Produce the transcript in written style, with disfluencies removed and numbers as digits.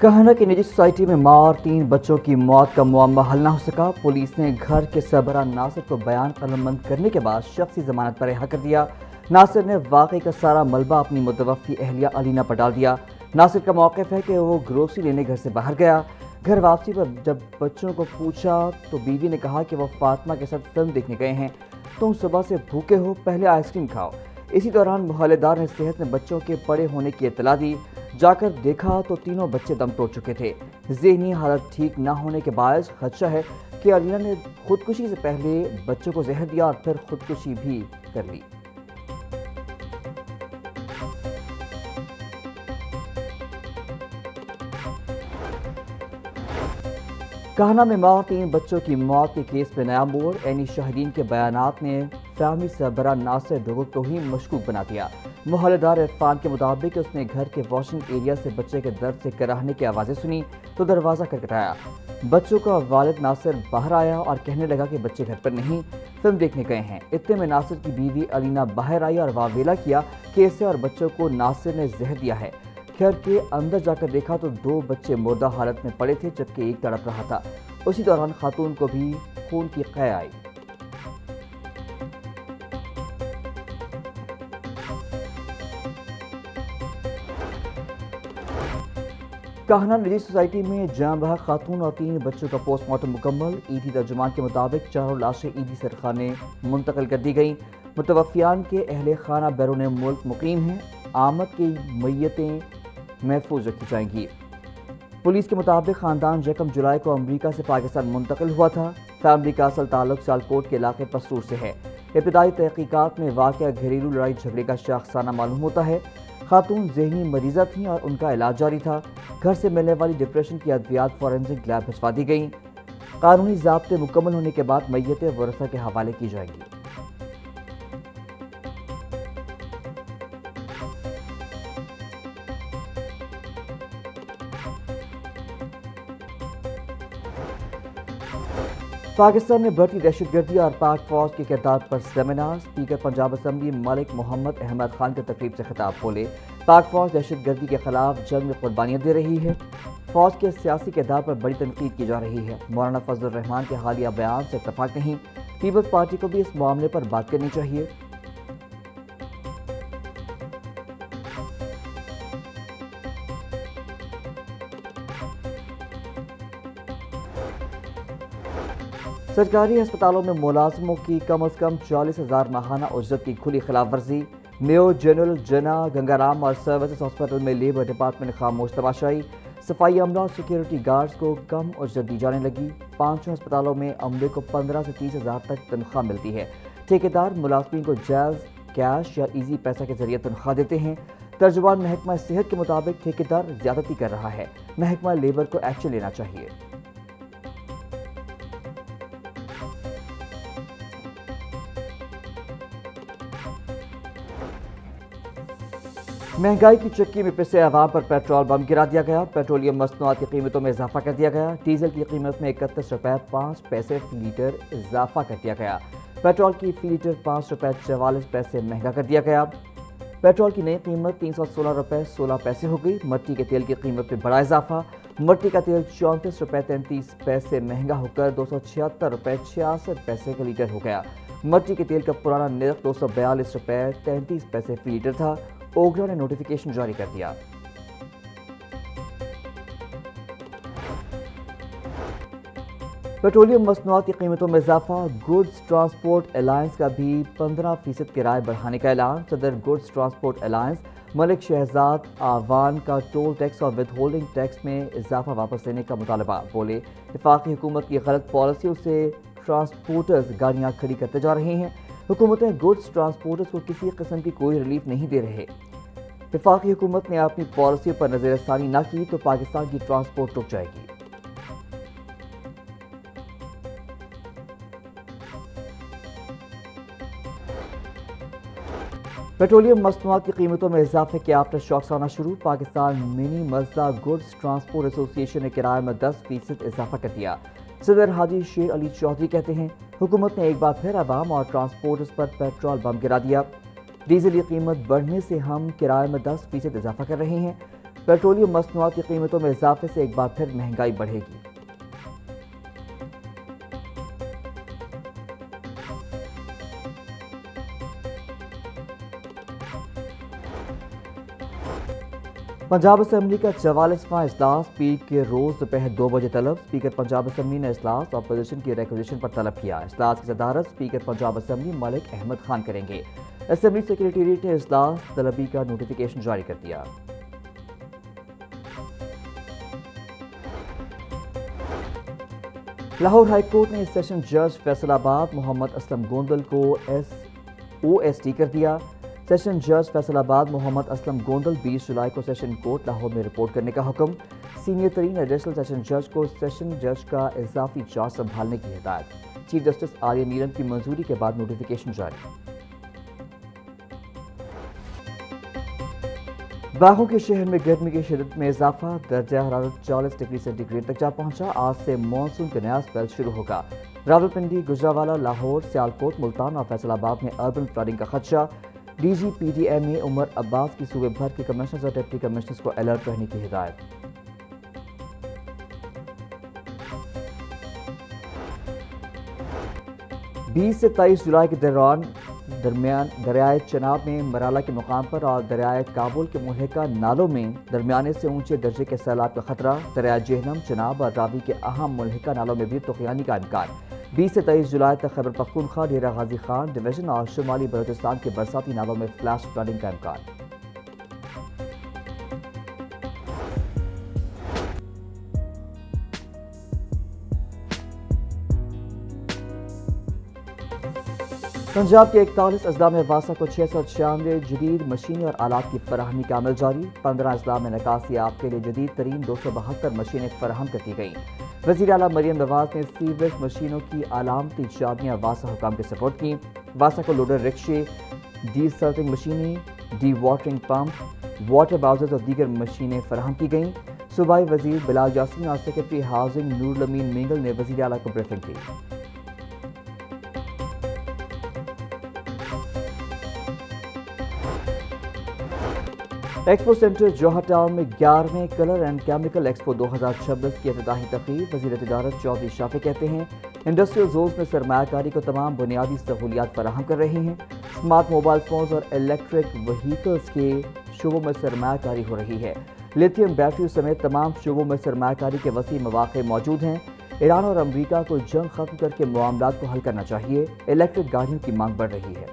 कहना कि निजी सोसाइटी में मां और 3 बच्चों की मौत का मुअम्मा हल न हो सका। पुलिस ने घर के सरबराह नासिर को बयान कलमबंद करने के बाद शख्सी जमानत पर रिहा कर दिया। नासिर ने वाकई का सारा मलबा अपनी मुतवफ़ी अहलिया अलीना पर डाल दिया। नासिर का मौक़िफ़ है कि वो ग्रोसरी लेने घर से बाहर गया। घर वापसी पर जब बच्चों को पूछा तो बीवी ने कहा कि वो फातिमा के साथ फिल्म देखने गए हैं। तुम सुबह से भूखे हो, पहले आइसक्रीम खाओ। इसी दौरान मोहल्लेदार ने सेहत में बच्चों के पड़े होने की इत्तला दी। जाकर देखा तो तीनों बच्चे दम तोड़ चुके थे। ज़हनी हालत ठीक न होने के बायस खदशा है कि अलीना ने खुदकुशी से पहले बच्चों को जहर दिया और फिर खुदकुशी भी कर ली। कहना में मां और 3 बच्चों की मौत के केस में नया मोड़। एनी शाहिदीन के बयानात ने फैमिली सरबराह नासिर डोगो को ही मशकूक बना दिया। मोहल्लेदार इरफान के मुताबिक उसने घर के वॉशिंग एरिया से बच्चे के दर्द से कराहने की आवाज़ें सुनी तो दरवाज़ा खटखटाया। बच्चों का वालिद नासिर बाहर आया और कहने लगा कि बच्चे घर पर नहीं, फिल्म देखने गए हैं। इतने में नासिर की बीवी अलीना बाहर आई और वावेला किया कि इसे और बच्चों को नासिर ने जहर दिया है। घर के अंदर जाकर देखा तो 2 बच्चे मुर्दा हालत में पड़े थे जबकि एक तड़प रहा था। उसी दौरान खातून को भी खून की कै आई। कहना निजी सोसाइटी में जान बहक खातून और 3 बच्चों का पोस्टमार्टम मुकम्मल। ईदी तर्जुमान के मुताबिक चारों लाशें ईदी सरखाने मुंतकिल कर दी गईं। मुतवफ़ियान के अहले खाना बैरून मुल्क मुकीम हैं। आमद की मैयतें महफूज रखी जाएंगी। पुलिस के मुताबिक ख़ानदान 1 जुलाई को अमरीका से पाकिस्तान मुंतकिल हुआ था। फैमिली का असल ताल्लुक सियालकोट के इलाके पसरूर से है। इब्तदाई तहकीकात में वाक़या घरेलू लड़ाई झगड़े का शाखसाना मालूम होता है। खातून ज़हनी मरीज़ा थीं और उनका इलाज जारी था। घर से मिलने वाली डिप्रेशन की अद्वियात फॉरेंसिक लैब भिजवा दी गईं। कानूनी ज़ाब्ते मुकम्मल होने के बाद मैयतें वरसा के हवाले की जाएंगी। पाकिस्तान में बढ़ती दहशतगर्दी और पाक फौज के किरदार पर seminar. Speaker Punjab assembly Malik Mohammad Ahmed Khan के तकरीब से खिताब बोले, पाक फौज दहशतगर्दी के खिलाफ जंग में कुर्बानियाँ दे रही है। फौज के सियासी किरदार पर बड़ी तनकीद की जा रही है। मौलाना फजल रहमान के हालिया बयान से इत्तफाक नहीं। पीपल्स पार्टी को भी इस मामले पर बात करनी चाहिए। सरकारी अस्पतालों में मुलाजमों की कम अज़ कम 40,000 माहाना उजरत की खुली खिलाफ वर्जी। मेयो जनरल जना गंगाराम और सर्विसेज हॉस्पिटल में लेबर डिपार्टमेंट खामोश तमाशाई। सफाई अमला और सिक्योरिटी गार्ड्स को कम उजरत दी जाने लगी। 5 अस्पतालों में अमले को 15 से 30,000 तक तनख्वाह मिलती है। ठेकेदार मुलाजमीन को जैज़, कैश या इजी पैसा के जरिए तनख्वाह देते हैं। तर्जुमान महकमा सेहत के मुताबिक ठेकेदार ज्यादती कर रहा है। महकमा लेबर को एक्शन लेना चाहिए। महंगाई की चक्की में पिसे अवाम पर पेट्रोल बम गिरा दिया गया। पेट्रोलियम मसनूआत की कीमतों में इजाफा कर दिया गया। डीजल की कीमत में 31 रुपये 5 पैसे फी लीटर इजाफा कर दिया गया। पेट्रोल की फी लीटर 5 रुपये 44 पैसे महंगा कर दिया गया। पेट्रोल की नई कीमत 316 रुपये 16 पैसे हो गई। मट्टी के तेल की कीमत में बड़ा इजाफा। मट्टी का तेल 34 रुपये 33 पैसे महंगा होकर 276 रुपये 66 पैसे का लीटर हो गया। मट्टी के तेल का पुराना निर्ख 242 रुपये 33 पैसे फी लीटर था। ओगरा ने नोटिफिकेशन जारी कर दिया। पेट्रोलियम मसनूआत की कीमतों में इजाफा। गुड्स ट्रांसपोर्ट अलायंस का भी 15% किराए बढ़ाने का ऐलान। सदर goods transport alliance Malik Shahzad Awan का टोल टैक्स और विद होल्डिंग टैक्स में इजाफा वापस लेने का मुतालबा। बोले, वफाकी हुकूमत की गलत पॉलिसियों से ट्रांसपोर्टर्स गाड़ियाँ खड़ी करते जा रहे हैं। हुकूमतें गुड्स ट्रांसपोर्टर्स को किसी किस्म की कोई रिलीफ नहीं दे रहे। वफाकी हुकूमत ने अपनी पॉलिसी पर नजरसानी न की तो पाकिस्तान की ट्रांसपोर्ट रुक जाएगी। पेट्रोलियम मसनूआत की कीमतों में इजाफे के आफ्टर शॉक्स आना शुरू। Pakistan mini मजदा goods transport association ने किराए में 10% इजाफा कर दिया। सदर हाजी शेर अली चौधरी कहते हैं, हुकूमत ने एक बार फिर अवाम और ट्रांसपोर्टर्स पर पेट्रोल बम गिरा दिया। डीजल की कीमत बढ़ने से हम किराए में 10% इजाफा कर रहे हैं। پیٹرولیم مصنوعات کی قیمتوں میں اضافے سے ایک بار پھر مہنگائی بڑھے گی۔ پنجاب اسمبلی کا 44واں اجلاس پیر کے روز دوپہر 2 بجے طلب۔ اسپیکر پنجاب اسمبلی نے اجلاس اپوزیشن کی ریکویزیشن پر طلب کیا۔ اجلاس کی صدارت اسپیکر پنجاب اسمبلی ملک احمد خان کریں گے۔ اسمبلی سیکریٹریٹ نے اجلاس طلبی کا نوٹیفیکیشن جاری کر دیا۔ لاہور ہائی کورٹ نے سیشن جج فیصل آباد محمد اسلم گوندل کو OST کر دیا۔ سیشن جج فیصل آباد محمد اسلم گوندل 20 جولائی کو سیشن کورٹ لاہور میں رپورٹ کرنے کا حکم۔ سینئر ترین ایڈیشنل سیشن جج کو سیشن جج کا اضافی چارج سنبھالنے کی ہدایت۔ چیف جسٹس آریہ نیلم کی منظوری کے بعد نوٹیفیکیشن جاری۔ باغوں کے شہر میں گرمی کی شدت میں اضافہ، درجہ حرارت 40 ڈگری سینٹی گریڈ تک جا پہنچا۔ آج سے مانسون کا نیا اسپیل شروع ہوگا۔ راولپنڈی، گجرانوالہ، لاہور، سیالکوٹ، ملتان اور فیصل آباد میں اربن فلڈنگ کا خدشہ۔ DGPDMA عمر عباس کی صوبے بھر کے کمشنرز اور ڈپٹی کمشنرز کو الرٹ رہنے کی ہدایت۔ بیس سے 23 جولائی کے درمیان دریائے چناب میں مرالہ کے مقام پر اور دریائے کابل کے ملحقہ نالوں میں درمیانے سے اونچے درجے کے سیلاب کا خطرہ۔ دریائے جہلم، چناب اور راوی کے اہم ملحقہ نالوں میں بھی طغیانی کا امکان۔ 20 سے 23 جولائی تک خیبر پختونخوا، ڈیرہ غازی خان ڈویژن اور شمالی بلوچستان کے برساتی نالوں میں فلیش فلڈنگ کا امکان۔ پنجاب کے 41 اضلاع میں واسا کو 696 جدید مشینیں اور آلات کی فراہمی کا عمل جاری۔ 15 اضلاع میں نکاسی آپ کے لیے جدید ترین 272 مشینیں فراہم کر دی گئیں۔ وزیر اعلیٰ مریم نواز نے سیوریج مشینوں کی علامتی چابیاں واسا حکام کے سپورٹ کی۔ واسا کو لوڈر رکشے، ڈی سلٹنگ مشینیں، ڈی واٹرنگ پمپ، واٹر باؤزرز اور دیگر مشینیں فراہم کی گئیں۔ صوبائی وزیر بلال یاسین اور سیکرٹری ہاؤسنگ نور الامین مینگل نے وزیر اعلیٰ کو بریفنگ کی۔ ایکسپو سینٹر جوہر ٹاؤن میں 11ویں کلر اینڈ کیمیکل ایکسپو 2026 کی افتتاحی تقریب۔ وزیر تجارت چودھری شافی کہتے ہیں انڈسٹریل زونز میں سرمایہ کاری کو تمام بنیادی سہولیات فراہم کر رہے ہیں۔ اسمارٹ موبائل فونز اور الیکٹرک وہیکلز کے شعبوں میں سرمایہ کاری ہو رہی ہے۔ لیتھیم بیٹریوں سمیت تمام شعبوں میں سرمایہ کاری کے وسیع مواقع موجود ہیں۔ ایران اور امریکہ کو جنگ ختم کر کے معاملات کو حل کرنا چاہیے۔ الیکٹرک گاڑیوں کی مانگ بڑھ رہی ہے۔